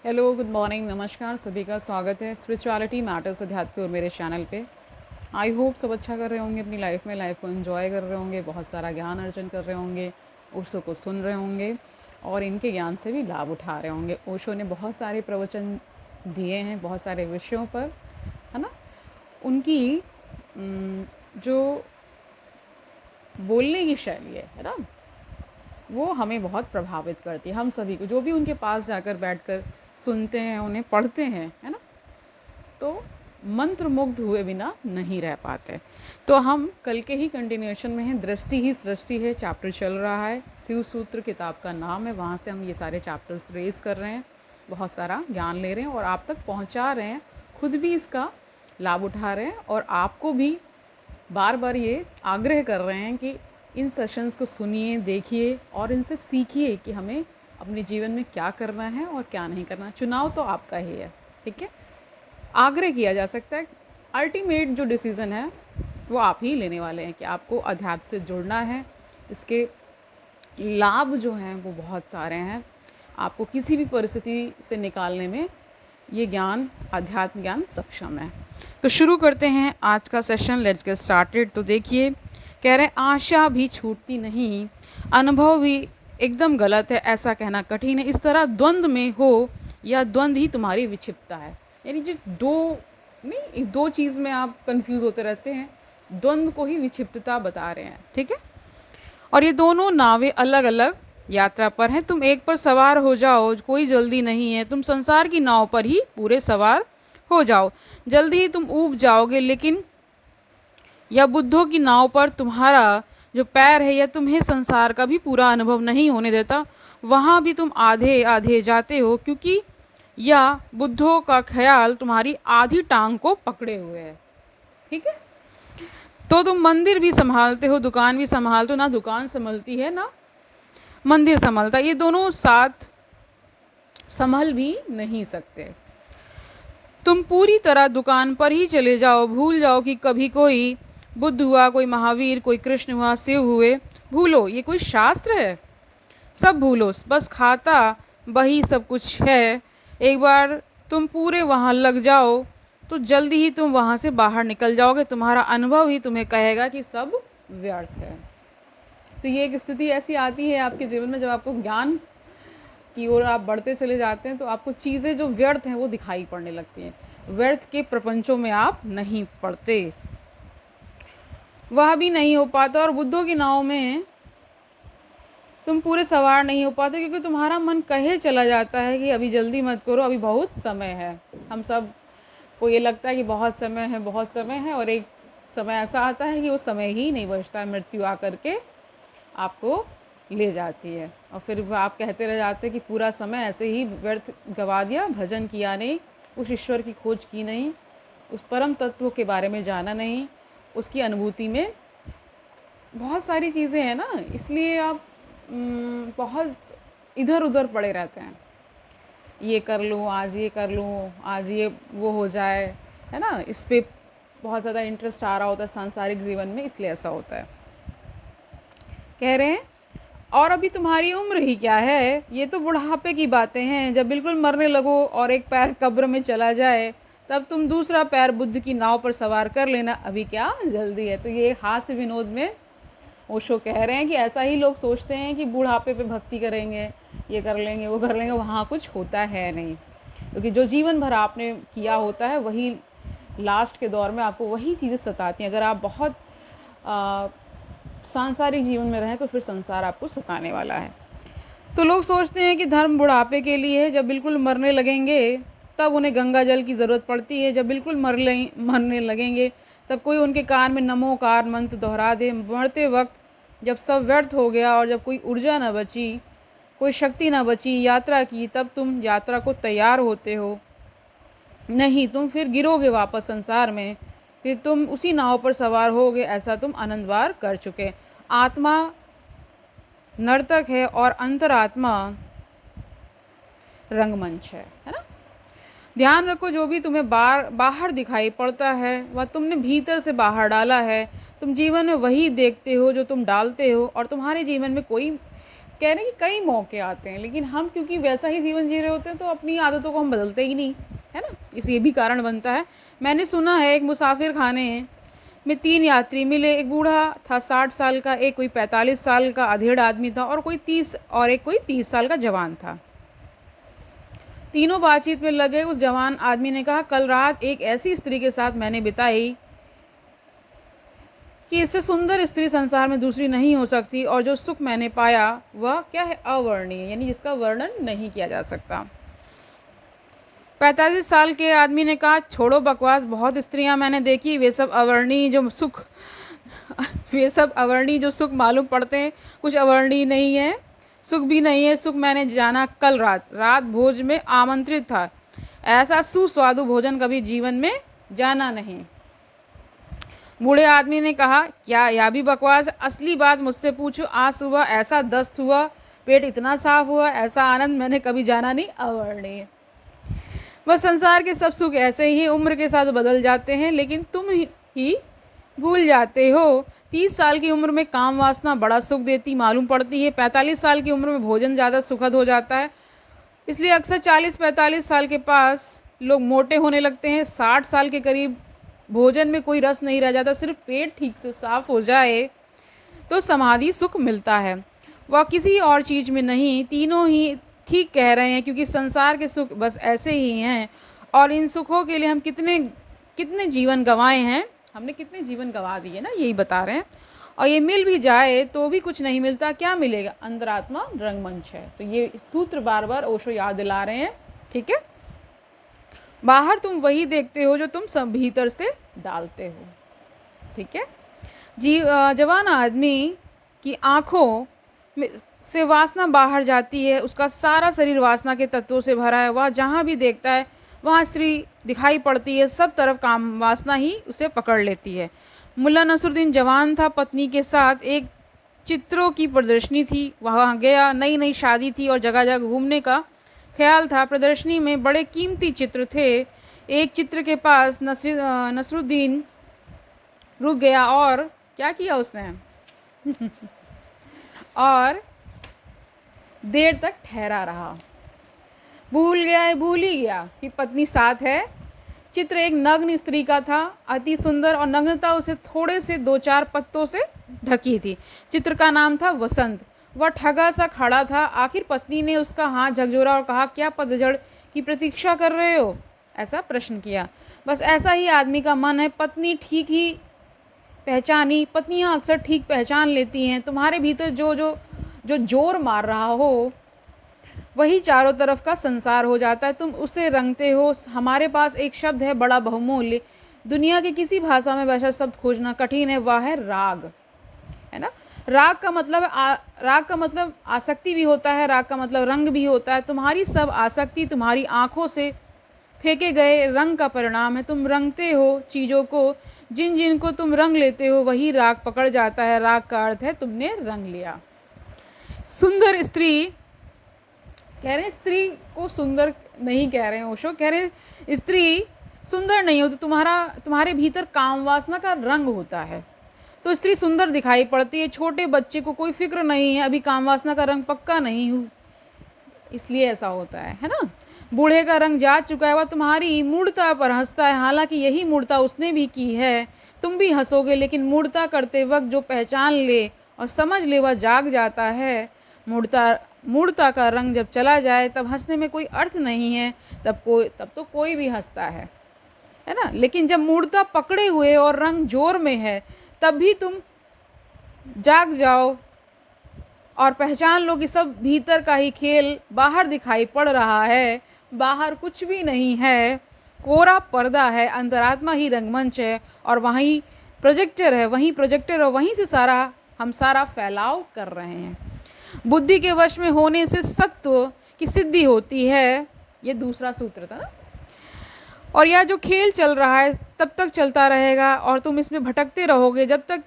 Hello, good morning, नमस्कार, सभी का स्वागत है स्पिरिचुअलिटी मैटर्स अध्यात्म और मेरे चैनल पे। आई होप सब अच्छा कर रहे होंगे अपनी लाइफ में, लाइफ को एंजॉय कर रहे होंगे, बहुत सारा ज्ञान अर्जन कर रहे होंगे, ओशो को सुन रहे होंगे और इनके ज्ञान से भी लाभ उठा रहे होंगे। ओशो ने बहुत सारे प्रवचन दिए हैं बहुत सारे विषयों पर, है ना। उनकी जो बोलने की शैली है ना, वो हमें बहुत प्रभावित करती है। हम सभी को, जो भी उनके पास जाकर बैठकर सुनते हैं, उन्हें पढ़ते हैं, है ना, तो मंत्र मुग्ध हुए बिना नहीं रह पाते। तो हम कल के ही कंटिन्यूएशन में हैं, दृष्टि ही सृष्टि है चैप्टर चल रहा है, शिव सूत्र किताब का नाम है। वहाँ से हम ये सारे चैप्टर्स रेज कर रहे हैं, बहुत सारा ज्ञान ले रहे हैं और आप तक पहुँचा रहे हैं, खुद भी इसका लाभ उठा रहे हैं और आपको भी बार बार ये आग्रह कर रहे हैं कि इन सेशंस को सुनिए, देखिए और इनसे सीखिए कि हमें अपने जीवन में क्या करना है और क्या नहीं करना। चुनाव तो आपका ही है, ठीक है। आग्रह किया जा सकता है, अल्टीमेट जो डिसीज़न है वो आप ही लेने वाले हैं कि आपको अध्यात्म से जुड़ना है। इसके लाभ जो हैं वो बहुत सारे हैं, आपको किसी भी परिस्थिति से निकालने में ये ज्ञान, अध्यात्म ज्ञान सक्षम है। तो शुरू करते हैं आज का सेशन, लेट्स गेट स्टार्टेड। तो देखिए, कह रहे हैं आशा भी छूटती नहीं, अनुभव भी एकदम गलत है, ऐसा कहना कठिन है। इस तरह द्वंद्व में हो या द्वंद्व ही तुम्हारी विक्षिप्तता है। यानी जो दो चीज़ में आप कंफ्यूज होते रहते हैं, द्वंद्व को ही विक्षिप्तता बता रहे हैं, ठीक है। और ये दोनों नावें अलग अलग यात्रा पर हैं, तुम एक पर सवार हो जाओ, कोई जल्दी नहीं है, तुम संसार की नाव पर ही पूरे सवार हो जाओ, जल्दी ही तुम ऊब जाओगे। लेकिन या बुद्धों की नाव पर तुम्हारा जो पैर है, या तुम्हें संसार का भी पूरा अनुभव नहीं होने देता, वहाँ भी तुम आधे आधे जाते हो, क्योंकि या बुद्धों का ख्याल तुम्हारी आधी टांग को पकड़े हुए है, ठीक है। तो तुम मंदिर भी संभालते हो, दुकान भी संभालते हो, ना दुकान संभलती है ना मंदिर संभलता, ये दोनों साथ संभल भी नहीं सकते। तुम पूरी तरह दुकान पर ही चले जाओ, भूल जाओ कि कभी कोई बुद्ध हुआ, कोई महावीर, कोई कृष्ण हुआ, शिव हुए, भूलो ये कोई शास्त्र है, सब भूलो, बस खाता वही सब कुछ है। एक बार तुम पूरे वहाँ लग जाओ तो जल्दी ही तुम वहाँ से बाहर निकल जाओगे, तुम्हारा अनुभव ही तुम्हें कहेगा कि सब व्यर्थ है। तो ये एक स्थिति ऐसी आती है आपके जीवन में, जब आपको ज्ञान की ओर आप बढ़ते चले जाते हैं तो आपको चीज़ें जो व्यर्थ हैं वो दिखाई पड़ने लगती हैं, व्यर्थ के प्रपंचों में आप नहीं पड़ते, वह भी नहीं हो पाता। और बुद्धों की नाव में तुम पूरे सवार नहीं हो पाते, क्योंकि तुम्हारा मन कहे चला जाता है कि अभी जल्दी मत करो, अभी बहुत समय है। हम सब को ये लगता है कि बहुत समय है, बहुत समय है, और एक समय ऐसा आता है कि वो समय ही नहीं बचता है, मृत्यु आकर के आपको ले जाती है और फिर आप कहते रह जाते हैं कि पूरा समय ऐसे ही व्यर्थ गवा दिया, भजन किया नहीं, उस ईश्वर की खोज की नहीं, उस परम तत्व के बारे में जाना नहीं, उसकी अनुभूति में बहुत सारी चीज़ें हैं ना, इसलिए आप बहुत इधर उधर पड़े रहते हैं। ये कर लूँ आज, ये कर लूँ आज, ये वो हो जाए, है ना, इस पे बहुत ज़्यादा इंटरेस्ट आ रहा होता है सांसारिक जीवन में, इसलिए ऐसा होता है। कह रहे हैं और अभी तुम्हारी उम्र ही क्या है, ये तो बुढ़ापे की बातें हैं, जब बिल्कुल मरने लगो और एक पैर कब्र में चला जाए तब तुम दूसरा पैर बुद्ध की नाव पर सवार कर लेना, अभी क्या जल्दी है। तो ये हास्य विनोद में ओशो कह रहे हैं कि ऐसा ही लोग सोचते हैं कि बुढ़ापे पे भक्ति करेंगे, ये कर लेंगे, वो कर लेंगे, वहाँ कुछ होता है नहीं, क्योंकि जो जीवन भर आपने किया होता है वही लास्ट के दौर में आपको वही चीज़ें सताती हैं। अगर आप बहुत सांसारिक जीवन में रहें तो फिर संसार आपको सताने वाला है। तो लोग सोचते हैं कि धर्म बुढ़ापे के लिए है, जब बिल्कुल मरने लगेंगे तब उन्हें गंगा जल की ज़रूरत पड़ती है, जब बिल्कुल मरने लगेंगे तब कोई उनके कान में नमोकार मंत्र दोहरा दे। मरते वक्त जब सब व्यर्थ हो गया और जब कोई ऊर्जा न बची, कोई शक्ति न बची यात्रा की, तब तुम यात्रा को तैयार होते हो, नहीं तुम फिर गिरोगे वापस संसार में, फिर तुम उसी नाव पर सवार होगे, ऐसा तुम अनंत बार कर चुके। आत्मा नर्तक है और अंतरात्मा रंगमंच है ना। ध्यान रखो, जो भी तुम्हें बाहर दिखाई पड़ता है वह तुमने भीतर से बाहर डाला है। तुम जीवन में वही देखते हो जो तुम डालते हो, और तुम्हारे जीवन में कोई कह रहे हैं कि कई मौके आते हैं, लेकिन हम क्योंकि वैसा ही जीवन जी रहे होते हैं तो अपनी आदतों को हम बदलते ही नहीं, है ना। इस ये भी कारण बनता है। मैंने सुना है एक मुसाफिर खाने में 3 यात्री मिले, एक बूढ़ा था 60 साल का, एक कोई 45 साल का अधेड़ आदमी था और एक कोई 30 साल का जवान था। तीनों बातचीत में लगे। उस जवान आदमी ने कहा, कल रात एक ऐसी स्त्री के साथ मैंने बिताई कि इससे सुंदर स्त्री संसार में दूसरी नहीं हो सकती, और जो सुख मैंने पाया वह क्या है, अवर्णीय, यानी जिसका वर्णन नहीं किया जा सकता। 45 साल के आदमी ने कहा, छोड़ो बकवास, बहुत स्त्रियां मैंने देखी, वे सब अवर्णीय जो सुख मालूम पड़ते हैं कुछ अवर्णीय नहीं है, सुख भी नहीं है। सुख मैंने जाना कल रात भोज में आमंत्रित था, ऐसा सुस्वादु भोजन कभी जीवन में जाना नहीं। बूढ़े आदमी ने कहा, क्या यह भी बकवास, असली बात मुझसे पूछो, आज सुबह ऐसा दस्त हुआ, पेट इतना साफ हुआ, ऐसा आनंद मैंने कभी जाना नहीं, अवर्णीय। बस संसार के सब सुख ऐसे ही उम्र के साथ बदल जाते हैं, लेकिन तुम ही भूल जाते हो। 30 साल की उम्र में काम वासना बड़ा सुख देती मालूम पड़ती है, 45 साल की उम्र में भोजन ज़्यादा सुखद हो जाता है, इसलिए अक्सर 40-45 साल के पास लोग मोटे होने लगते हैं। 60 साल के करीब भोजन में कोई रस नहीं रह जाता, सिर्फ पेट ठीक से साफ हो जाए तो समाधि सुख मिलता है, वह किसी और चीज़ में नहीं। तीनों ही ठीक कह रहे हैं, क्योंकि संसार के सुख बस ऐसे ही हैं, और इन सुखों के लिए हम कितने जीवन गंवाए हैं, हमने कितने जीवन गंवा दिए ना, यही बता रहे हैं। और ये मिल भी जाए तो भी कुछ नहीं मिलता, क्या मिलेगा, अंतरात्मा रंगमंच है। तो ये सूत्र बार बार ओशो याद दिला रहे हैं, ठीक है। बाहर तुम वही देखते हो जो तुम सब भीतर से डालते हो, ठीक है। जवान आदमी की आँखों में से वासना बाहर जाती है, उसका सारा शरीर वासना के तत्वों से भरा है, वह जहाँ भी देखता है वहाँ स्त्री दिखाई पड़ती है, सब तरफ काम वासना ही उसे पकड़ लेती है। मुल्ला नसरुद्दीन जवान था, पत्नी के साथ एक चित्रों की प्रदर्शनी थी, वहाँ गया, नई नई शादी थी और जगह जगह घूमने का ख्याल था। प्रदर्शनी में बड़े कीमती चित्र थे। एक चित्र के पास नसरुद्दीन रुक गया और क्या किया उसने और देर तक ठहरा रहा। भूल ही गया कि पत्नी साथ है। चित्र एक नग्न स्त्री का था, अति सुंदर, और नग्नता उसे थोड़े से 2-4 पत्तों से ढकी थी। चित्र का नाम था वसंत। वह ठगा सा खड़ा था। आखिर पत्नी ने उसका हाथ झकझोरा और कहा, क्या पतझड़ की प्रतीक्षा कर रहे हो, ऐसा प्रश्न किया। बस ऐसा ही आदमी का मन है, पत्नी ठीक ही पहचानी। पत्नियां अक्सर ठीक पहचान लेती हैं। तुम्हारे भीतर जो जोर मार रहा हो वही चारों तरफ का संसार हो जाता है, तुम उसे रंगते हो। हमारे पास एक शब्द है बड़ा बहुमूल्य, दुनिया की किसी भाषा में वैसा शब्द खोजना कठिन है, वह है राग, है ना। राग का मतलब आसक्ति भी होता है, राग का मतलब रंग भी होता है। तुम्हारी सब आसक्ति तुम्हारी आँखों से फेंके गए रंग का परिणाम है। तुम रंगते हो चीज़ों को, जिन को तुम रंग लेते हो वही राग पकड़ जाता है। राग का अर्थ है तुमने रंग लिया। सुंदर स्त्री, कह रहे हैं स्त्री को सुंदर नहीं कह रहे हैं ओशो, कह रहे हैं स्त्री सुंदर नहीं हो तो तुम्हारे भीतर काम वासना का रंग होता है, तो स्त्री सुंदर दिखाई पड़ती है। छोटे बच्चे को कोई फिक्र नहीं है, अभी काम वासना का रंग पक्का नहीं हो, इसलिए ऐसा होता है ना। बूढ़े का रंग जा चुका है, वह तुम्हारी मूढ़ता पर हंसता है, हालांकि यही मूढ़ता उसने भी की है। तुम भी हंसोगे, लेकिन मूढ़ता करते वक्त जो पहचान ले और समझ ले वह जाग जाता है। मूढ़ता का रंग जब चला जाए तब हंसने में कोई अर्थ नहीं है, तब तो कोई भी हंसता है ना। लेकिन जब मूढ़ता पकड़े हुए और रंग जोर में है तब भी तुम जाग जाओ और पहचान लो कि सब भीतर का ही खेल बाहर दिखाई पड़ रहा है। बाहर कुछ भी नहीं है, कोरा पर्दा है, अंतरात्मा ही रंगमंच है और वहीं प्रोजेक्टर है, वहीं से हम सारा फैलाव कर रहे हैं। बुद्धि के वश में होने से सत्व की सिद्धि होती है, ये दूसरा सूत्र था ना। और यह जो खेल चल रहा है तब तक चलता रहेगा और तुम इसमें भटकते रहोगे जब तक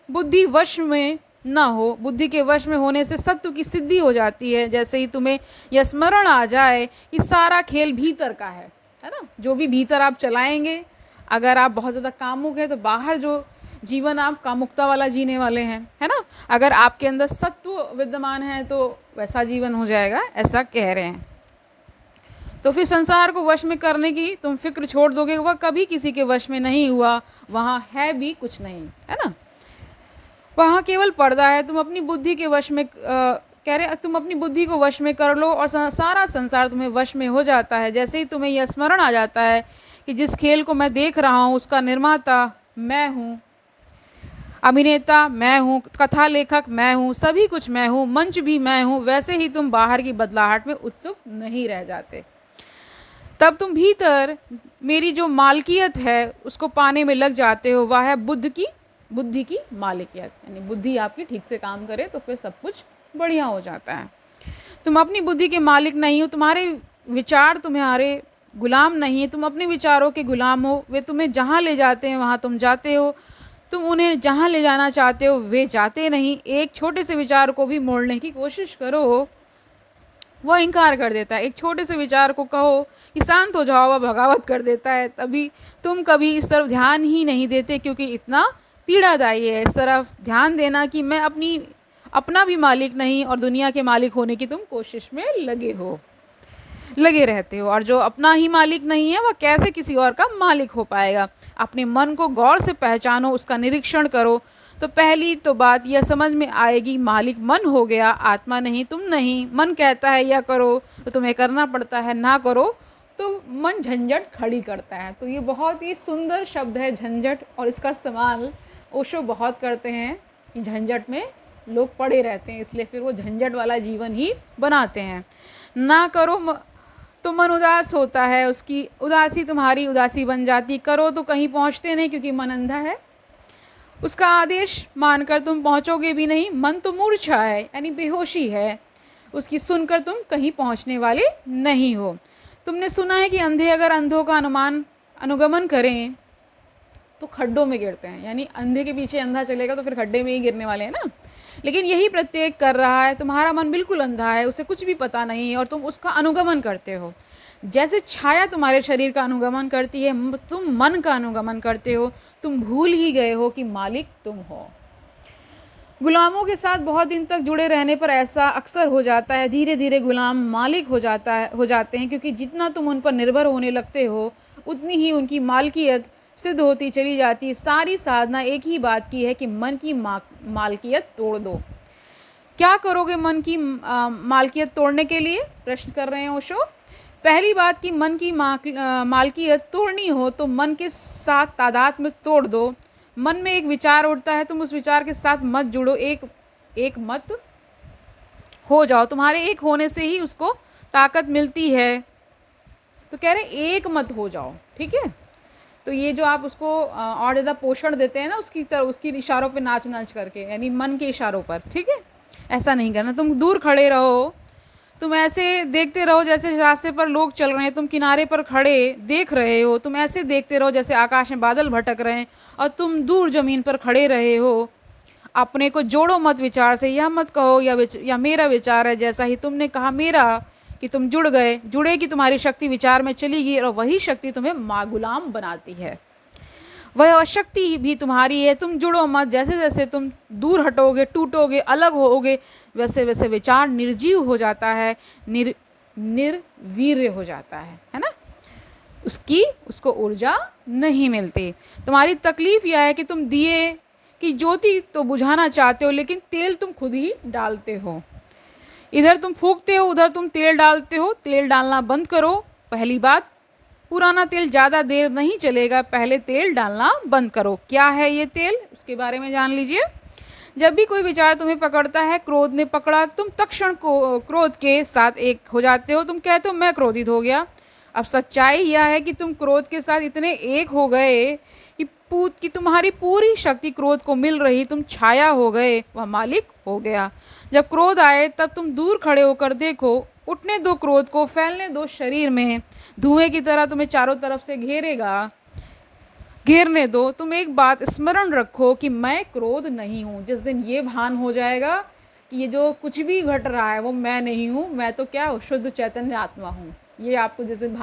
बुद्धि वश में ना हो। बुद्धि के वश में होने से सत्व की सिद्धि हो जाती है। जैसे ही तुम्हें यह स्मरण आ जाए कि सारा खेल भीतर का है ना, जो भी भीतर आप चलाएंगे, अगर आप बहुत ज़्यादा कामुक हैं तो बाहर जो जीवन आप कामुकता वाला जीने वाले हैं, है ना। अगर आपके अंदर सत्व विद्यमान है तो वैसा जीवन हो जाएगा, ऐसा कह रहे हैं। तो फिर संसार को वश में करने की तुम फिक्र छोड़ दोगे, वह कभी किसी के वश में नहीं हुआ, वहाँ है भी कुछ नहीं, है ना। वहाँ केवल पर्दा है। तुम अपनी बुद्धि के वश में कह रहे तुम अपनी बुद्धि को वश में कर लो और सारा संसार तुम्हें वश में हो जाता है। जैसे ही तुम्हें यह स्मरण आ जाता है कि जिस खेल को मैं देख रहा हूँ उसका निर्माता मैं हूँ, अभिनेता मैं हूँ, कथा लेखक मैं हूँ, सभी कुछ मैं हूँ, मंच भी मैं हूँ, वैसे ही तुम बाहर की बदलाहट में उत्सुक नहीं रह जाते। तब तुम भीतर मेरी जो मालकियत है उसको पाने में लग जाते हो। वह है बुद्धि की मालिकियत, यानी बुद्धि आपकी ठीक से काम करे तो फिर सब कुछ बढ़िया हो जाता है। तुम अपनी बुद्धि के मालिक नहीं हो, तुम्हारे विचार तुम्हारे गुलाम नहीं है, तुम अपने विचारों के गुलाम हो। वे तुम्हें जहाँ ले जाते हैं वहाँ तुम जाते हो, तुम उन्हें जहाँ ले जाना चाहते हो वे जाते नहीं। एक छोटे से विचार को भी मोड़ने की कोशिश करो, वह इनकार कर देता है। एक छोटे से विचार को कहो कि शांत हो जाओ, वह बगावत कर देता है। तभी तुम कभी इस तरफ ध्यान ही नहीं देते क्योंकि इतना पीड़ादायी है इस तरफ ध्यान देना कि मैं अपना भी मालिक नहीं और दुनिया के मालिक होने की तुम कोशिश में लगे रहते हो। और जो अपना ही मालिक नहीं है वह कैसे किसी और का मालिक हो पाएगा। अपने मन को गौर से पहचानो, उसका निरीक्षण करो, तो पहली तो बात यह समझ में आएगी, मालिक मन हो गया, आत्मा नहीं, तुम नहीं। मन कहता है यह करो तो तुम्हें करना पड़ता है, ना करो तो मन झंझट खड़ी करता है। तो ये बहुत ही सुंदर शब्द है झंझट, और इसका इस्तेमाल ओशो बहुत करते हैं कि झंझट में लोग पड़े रहते हैं, इसलिए फिर वो झंझट वाला जीवन ही बनाते हैं। ना करो तो मन उदास होता है, उसकी उदासी तुम्हारी उदासी बन जाती। करो तो कहीं पहुंचते नहीं क्योंकि मन अंधा है, उसका आदेश मानकर तुम पहुंचोगे भी नहीं। मन तो मूर्छा है, यानी बेहोशी है, उसकी सुनकर तुम कहीं पहुंचने वाले नहीं हो। तुमने सुना है कि अंधे अगर अंधों का अनुगमन करें तो खड्डों में गिरते हैं, यानी अंधे के पीछे अंधा चलेगा तो फिर खड्डे में ही गिरने वाले हैं ना। लेकिन यही प्रत्येक कर रहा है, तुम्हारा मन बिल्कुल अंधा है, उसे कुछ भी पता नहीं है और तुम उसका अनुगमन करते हो। जैसे छाया तुम्हारे शरीर का अनुगमन करती है, तुम मन का अनुगमन करते हो। तुम भूल ही गए हो कि मालिक तुम हो। गुलामों के साथ बहुत दिन तक जुड़े रहने पर ऐसा अक्सर हो जाता है। धीरे धीरे गुलाम मालिक हो जाते हैं, क्योंकि जितना तुम उन पर निर्भर होने लगते हो उतनी ही उनकी मालकियत सिद्ध होती चली जाती है। सारी साधना एक ही बात की है कि मन की मालकियत तोड़ दो। क्या करोगे मन की मालकियत तोड़ने के लिए, प्रश्न कर रहे हैं ओशो। पहली बात कि मन की मालकियत तोड़नी हो तो मन के साथ तादाद में तोड़ दो। मन में एक विचार उठता है, तुम उस विचार के साथ मत जुड़ो, एक मत हो जाओ। तुम्हारे एक होने से ही उसको ताकत मिलती है। तो कह रहे एक मत हो जाओ, ठीक है। तो ये जो आप उसको और ज़्यादा पोषण देते हैं ना उसकी इशारों पे नाच करके, यानी मन के इशारों पर, ठीक है, ऐसा नहीं करना। तुम दूर खड़े रहो, तुम ऐसे देखते रहो जैसे रास्ते पर लोग चल रहे हैं, तुम किनारे पर खड़े देख रहे हो। तुम ऐसे देखते रहो जैसे आकाश में बादल भटक रहे हैं और तुम दूर ज़मीन पर खड़े रहे हो। अपने को जोड़ो मत विचार से, यह मत कहो या मेरा विचार है, जैसा ही तुमने कहा मेरा कि तुम जुड़ेगी तुम्हारी शक्ति विचार में चली गई और वही शक्ति तुम्हें गुलाम बनाती है। वह शक्ति भी तुम्हारी है, तुम जुड़ो मत। जैसे जैसे तुम दूर हटोगे, टूटोगे, अलग होगे, वैसे वैसे विचार निर्जीव हो जाता है, निर्वीर्य हो जाता है ना। उसको ऊर्जा नहीं मिलती। तुम्हारी तकलीफ यह है कि तुम दिए की ज्योति तो बुझाना चाहते हो, लेकिन तेल तुम खुद ही डालते हो। इधर तुम फूंकते हो, उधर तुम तेल डालते हो। तेल डालना बंद करो। पहली बात, पुराना तेल ज़्यादा देर नहीं चलेगा, पहले तेल डालना बंद करो। क्या है ये तेल, उसके बारे में जान लीजिए। जब भी कोई विचार तुम्हें पकड़ता है, क्रोध ने पकड़ा, तुम तत्क्षण को क्रोध के साथ एक हो जाते हो। तुम कहते हो मैं क्रोधित हो गया। अब सच्चाई यह है कि तुम क्रोध के साथ इतने एक हो गए कि तुम्हारी पूरी शक्ति क्रोध को मिल रही, तुम छाया हो गए, वह मालिक हो गया। जब क्रोध आए तब तुम दूर खड़े होकर देखो, उठने दो क्रोध को, फैलने दो शरीर में, धुएं की तरह तुम्हें चारों तरफ से घेरने दो। तुम एक बात स्मरण रखो कि मैं क्रोध नहीं हूँ। जिस दिन ये भान हो जाएगा कि ये जो कुछ भी घट रहा है वो मैं नहीं हूँ, मैं तो क्या शुद्ध चैतन्य आत्मा हूँ, ये आपको जिस दिन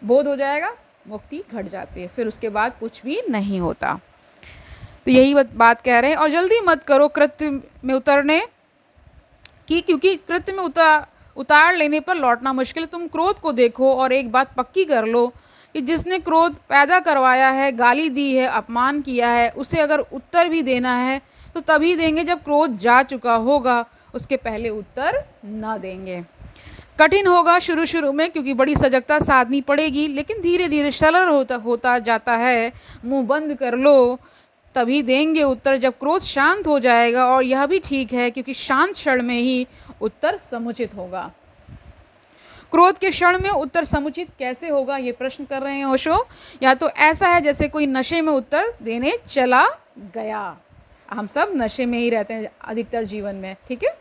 बोध हो जाएगा, मुक्ति घट जाती है, फिर उसके बाद कुछ भी नहीं होता। तो यही बात कह रहे हैं। और जल्दी मत करो कृत्य में उतरने, कि क्योंकि कृत्य में उतार लेने पर लौटना मुश्किल है। तुम क्रोध को देखो और एक बात पक्की कर लो कि जिसने क्रोध पैदा करवाया है, गाली दी है, अपमान किया है, उसे अगर उत्तर भी देना है तो तभी देंगे जब क्रोध जा चुका होगा, उसके पहले उत्तर ना देंगे। कठिन होगा शुरू शुरू में, क्योंकि बड़ी सजगता साधनी पड़ेगी, लेकिन धीरे धीरे सरल होता होता जाता है। मुंह बंद कर लो, तभी देंगे उत्तर जब क्रोध शांत हो जाएगा। और यह भी ठीक है, क्योंकि शांत क्षण में ही उत्तर समुचित होगा। क्रोध के क्षण में उत्तर समुचित कैसे होगा, ये प्रश्न कर रहे हैं ओशो। या तो ऐसा है जैसे कोई नशे में उत्तर देने चला गया। हम सब नशे में ही रहते हैं अधिकतर जीवन में, ठीक है।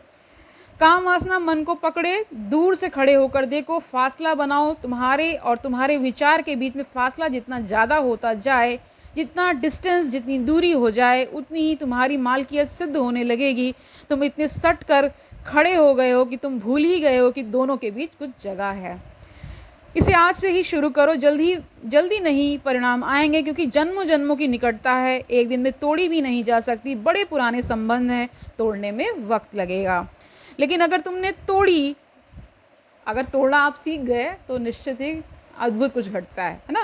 काम वासना मन को पकड़े, दूर से खड़े होकर देखो, फासला बनाओ। तुम्हारे और तुम्हारे विचार के बीच में फासला जितना ज़्यादा होता जाए, जितना डिस्टेंस, जितनी दूरी हो जाए, उतनी ही तुम्हारी मालकियत सिद्ध होने लगेगी। तुम इतने सट कर खड़े हो गए हो कि तुम भूल ही गए हो कि दोनों के बीच कुछ जगह है। इसे आज से ही शुरू करो, जल्दी नहीं परिणाम आएंगे, क्योंकि जन्मों जन्मों की निकटता है, एक दिन में तोड़ी भी नहीं जा सकती। बड़े पुराने संबंध हैं, तोड़ने में वक्त लगेगा। लेकिन अगर तुमने तोड़ी, अगर तोड़ना आप सीख गए तो निश्चित ही अद्भुत कुछ घटता है ना।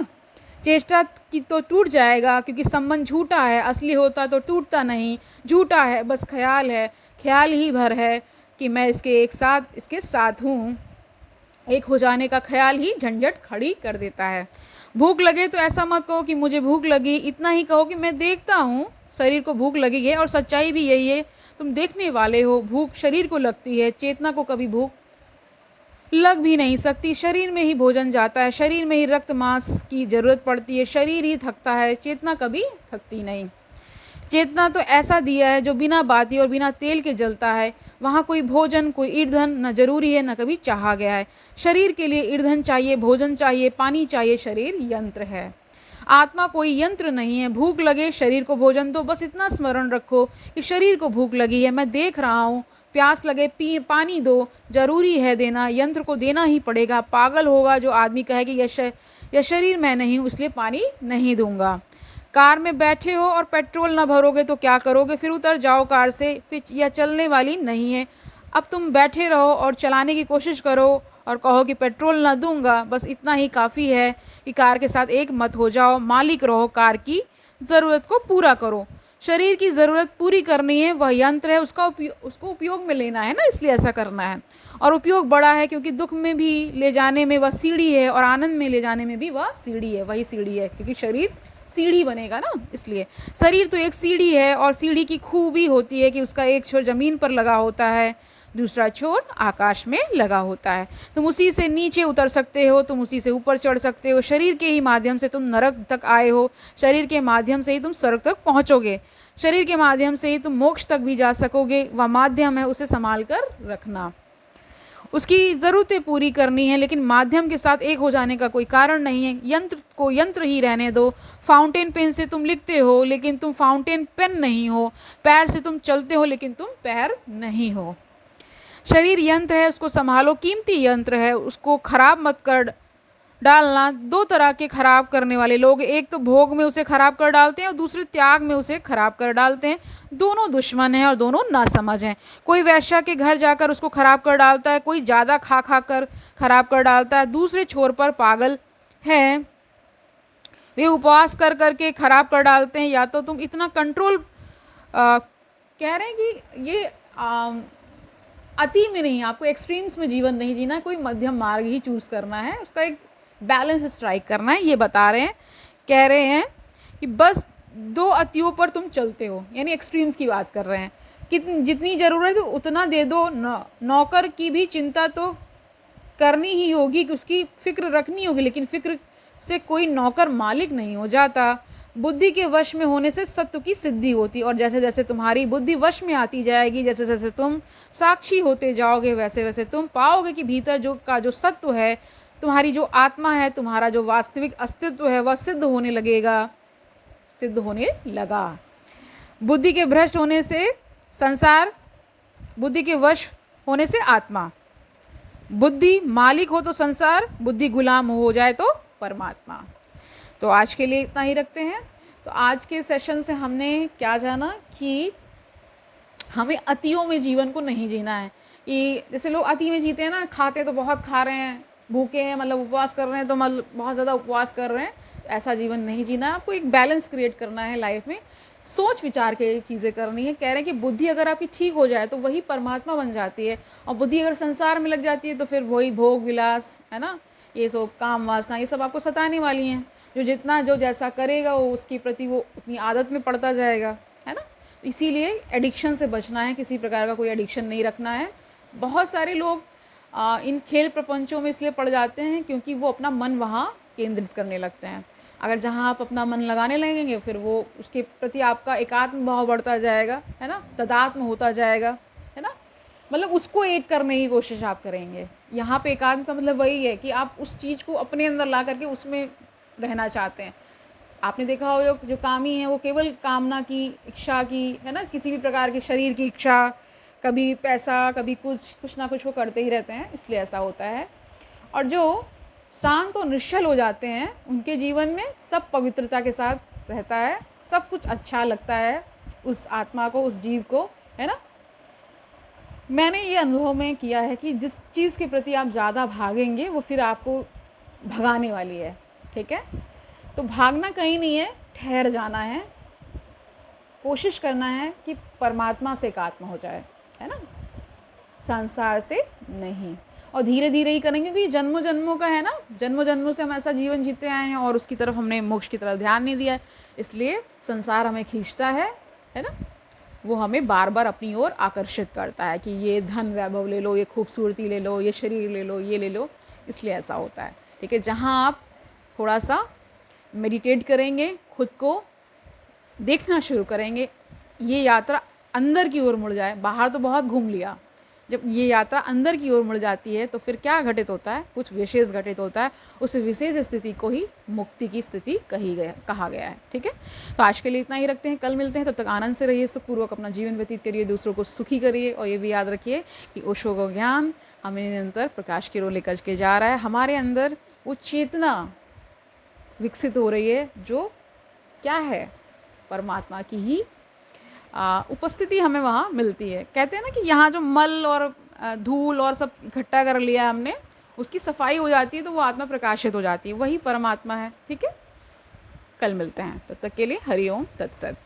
चेष्टा की तो टूट जाएगा, क्योंकि संबंध झूठा है, असली होता तो टूटता नहीं। झूठा है, बस ख्याल है, ख्याल ही भर है कि मैं इसके साथ हूँ। एक हो जाने का ख्याल ही झंझट खड़ी कर देता है। भूख लगे तो ऐसा मत कहो कि मुझे भूख लगी, इतना ही कहो कि मैं देखता हूँ शरीर को भूख लगी है। और सच्चाई भी यही है, तुम देखने वाले हो। भूख शरीर को लगती है, चेतना को कभी भूख लग भी नहीं सकती। शरीर में ही भोजन जाता है, शरीर में ही रक्त मांस की जरूरत पड़ती है, शरीर ही थकता है, चेतना कभी थकती नहीं। चेतना तो ऐसा दिया है जो बिना बाती और बिना तेल के जलता है। वहाँ कोई भोजन, कोई ईंधन न जरूरी है, न कभी चाहा गया है। शरीर के लिए ईंधन चाहिए, भोजन चाहिए, पानी चाहिए। शरीर यंत्र है, आत्मा कोई यंत्र नहीं है। भूख लगे, शरीर को भोजन दो। बस इतना स्मरण रखो कि शरीर को भूख लगी है, मैं देख रहा हूँ। प्यास लगे, पानी दो, जरूरी है देना, यंत्र को देना ही पड़ेगा। पागल होगा जो आदमी कहे कि यह शरीर मैं नहीं हूँ इसलिए पानी नहीं दूंगा। कार में बैठे हो और पेट्रोल ना भरोगे तो क्या करोगे? फिर उतर जाओ कार से, फिर यह चलने वाली नहीं है। अब तुम बैठे रहो और चलाने की कोशिश करो और कहो कि पेट्रोल ना दूंगा। बस इतना ही काफ़ी है कि कार के साथ एक मत हो जाओ, मालिक रहो, कार की ज़रूरत को पूरा करो। शरीर की ज़रूरत पूरी करनी है, वह यंत्र है, उसको उपयोग में लेना है ना, इसलिए ऐसा करना है। और उपयोग बड़ा है, क्योंकि दुख में भी ले जाने में वह सीढ़ी है और आनंद में ले जाने में भी वह सीढ़ी है। वही सीढ़ी है, क्योंकि शरीर सीढ़ी बनेगा ना, इसलिए शरीर तो एक सीढ़ी है। और सीढ़ी की खूबी होती है कि उसका एक छोर ज़मीन पर लगा होता है, दूसरा छोर आकाश में लगा होता है। तुम उसी से नीचे उतर सकते हो, तुम उसी से ऊपर चढ़ सकते हो। शरीर के ही माध्यम से तुम नरक तक आए हो, शरीर के माध्यम से ही तुम स्वर्ग तक पहुँचोगे, शरीर के माध्यम से ही तुम मोक्ष तक भी जा सकोगे। वह माध्यम है, उसे संभाल कर रखना, उसकी ज़रूरतें पूरी करनी है, लेकिन माध्यम के साथ एक हो जाने का कोई कारण नहीं है। यंत्र को यंत्र ही रहने दो। फाउंटेन पेन से तुम लिखते हो, लेकिन तुम फाउंटेन पेन नहीं हो। पैर से तुम चलते हो, लेकिन तुम पैर नहीं हो। शरीर यंत्र है, उसको संभालो, कीमती यंत्र है, उसको खराब मत कर डालना। दो तरह के खराब करने वाले लोग, एक तो भोग में उसे खराब कर डालते हैं और दूसरे त्याग में उसे खराब कर डालते हैं। दोनों दुश्मन हैं और दोनों नासमझ हैं। कोई वैश्या के घर जाकर उसको खराब कर डालता है, कोई ज़्यादा खा खा कर खराब कर डालता है। दूसरे छोर पर पागल हैं, वे उपवास कर करके खराब कर डालते हैं। या तो तुम इतना कंट्रोल कह रहे हैं कि ये अति में नहीं, आपको एक्सट्रीम्स में जीवन नहीं जीना, कोई मध्यम मार्ग ही चूज़ करना है, उसका एक बैलेंस स्ट्राइक करना है, ये बता रहे हैं। कह रहे हैं कि बस दो अतियों पर तुम चलते हो, यानी एक्सट्रीम्स की बात कर रहे हैं कि जितनी ज़रूरत है उतना दे दो। नौकर की भी चिंता तो करनी ही होगी, कि उसकी फ़िक्र रखनी होगी, लेकिन फ़िक्र से कोई नौकर मालिक नहीं हो जाता। बुद्धि के वश में होने से सत्व की सिद्धि होती, और जैसे जैसे तुम्हारी बुद्धि वश में आती जाएगी, जैसे जैसे तुम साक्षी होते जाओगे, वैसे वैसे तुम पाओगे कि भीतर जो सत्व है, तुम्हारी जो आत्मा है, तुम्हारा जो वास्तविक अस्तित्व है, वह सिद्ध होने लगा। बुद्धि के भ्रष्ट होने से संसार, बुद्धि के वश होने से आत्मा। बुद्धि मालिक हो तो संसार, बुद्धि गुलाम हो जाए तो परमात्मा। तो आज के लिए इतना ही रखते हैं। तो आज के सेशन से हमने क्या जाना कि हमें अतियों में जीवन को नहीं जीना है, कि जैसे लोग अति में जीते हैं ना, खाते तो बहुत खा रहे हैं, भूखे हैं मतलब उपवास कर रहे हैं तो मतलब बहुत ज़्यादा उपवास कर रहे हैं। ऐसा जीवन नहीं जीना है, आपको एक बैलेंस क्रिएट करना है लाइफ में, सोच विचार के चीज़ें करनी है। कह रहे हैं कि बुद्धि अगर आपकी ठीक हो जाए तो वही परमात्मा बन जाती है, और बुद्धि अगर संसार में लग जाती है तो फिर वही भोग विलास है ना, ये सब काम वासना ये सब आपको सताने वाली हैं। जो जितना जो जैसा करेगा वो उसके प्रति वो उतनी आदत में पड़ता जाएगा, है ना। तो इसीलिए एडिक्शन से बचना है, किसी प्रकार का कोई एडिक्शन नहीं रखना है। बहुत सारे लोग इन खेल प्रपंचों में इसलिए पड़ जाते हैं क्योंकि वो अपना मन वहाँ केंद्रित करने लगते हैं। अगर जहाँ आप अपना मन लगाने लगेंगे फिर वो उसके प्रति आपका एकात्म भाव बढ़ता जाएगा, है ना, तदात्म होता जाएगा, है ना। मतलब उसको एक करने की कोशिश आप करेंगे। यहाँ पे एकात्म का मतलब वही है कि आप उस चीज़ को अपने अंदर ला करके उसमें रहना चाहते हैं। आपने देखा हो जो कामी है वो केवल कामना की, इच्छा की, है ना, किसी भी प्रकार के शरीर की इच्छा, कभी पैसा, कभी कुछ ना कुछ वो करते ही रहते हैं, इसलिए ऐसा होता है। और जो शांत और निश्चल हो जाते हैं उनके जीवन में सब पवित्रता के साथ रहता है, सब कुछ अच्छा लगता है उस आत्मा को, उस जीव को, है ना। मैंने ये अनुभव में किया है कि जिस चीज़ के प्रति आप ज़्यादा भागेंगे वो फिर आपको भगाने वाली है, ठीक है। तो भागना कहीं नहीं है, ठहर जाना है, कोशिश करना है कि परमात्मा से एकात्म हो जाए, है ना, संसार से नहीं। और धीरे धीरे ही करेंगे क्योंकि जन्मों जन्मों का है ना, जन्मों जन्मों से हम ऐसा जीवन जीते आए हैं और उसकी तरफ हमने मोक्ष की तरफ ध्यान नहीं दिया है, इसलिए संसार हमें खींचता है ना। वो हमें बार बार अपनी ओर आकर्षित करता है कि ये धन वैभव ले लो, ये खूबसूरती ले लो, ये शरीर ले लो, ये ले लो, इसलिए ऐसा होता है, ठीक है। जहाँ आप थोड़ा सा मेडिटेट करेंगे, खुद को देखना शुरू करेंगे, ये यात्रा अंदर की ओर मुड़ जाए, बाहर तो बहुत घूम लिया, जब ये यात्रा अंदर की ओर मुड़ जाती है तो फिर क्या घटित होता है, कुछ विशेष घटित होता है। उस विशेष स्थिति को ही मुक्ति की स्थिति कहा गया है, ठीक है। तो आज के लिए इतना ही रखते हैं, कल मिलते हैं, तब तक आनंद से रहिए, सुखपूर्वक अपना जीवन व्यतीत करिए, दूसरों को सुखी करिए, और ये भी याद रखिए कि ओशो का ज्ञान हमें निरंतर प्रकाश की ओर लेकर के जा रहा है। हमारे अंदर वो चेतना विकसित हो रही है जो क्या है, परमात्मा की ही उपस्थिति हमें वहाँ मिलती है। कहते हैं ना कि यहाँ जो मल और धूल और सब इकट्ठा कर लिया हमने, उसकी सफाई हो जाती है तो वो आत्मा प्रकाशित हो जाती है, वही परमात्मा है, ठीक है। कल मिलते हैं, तब तक के लिए हरि ओम तत्सत।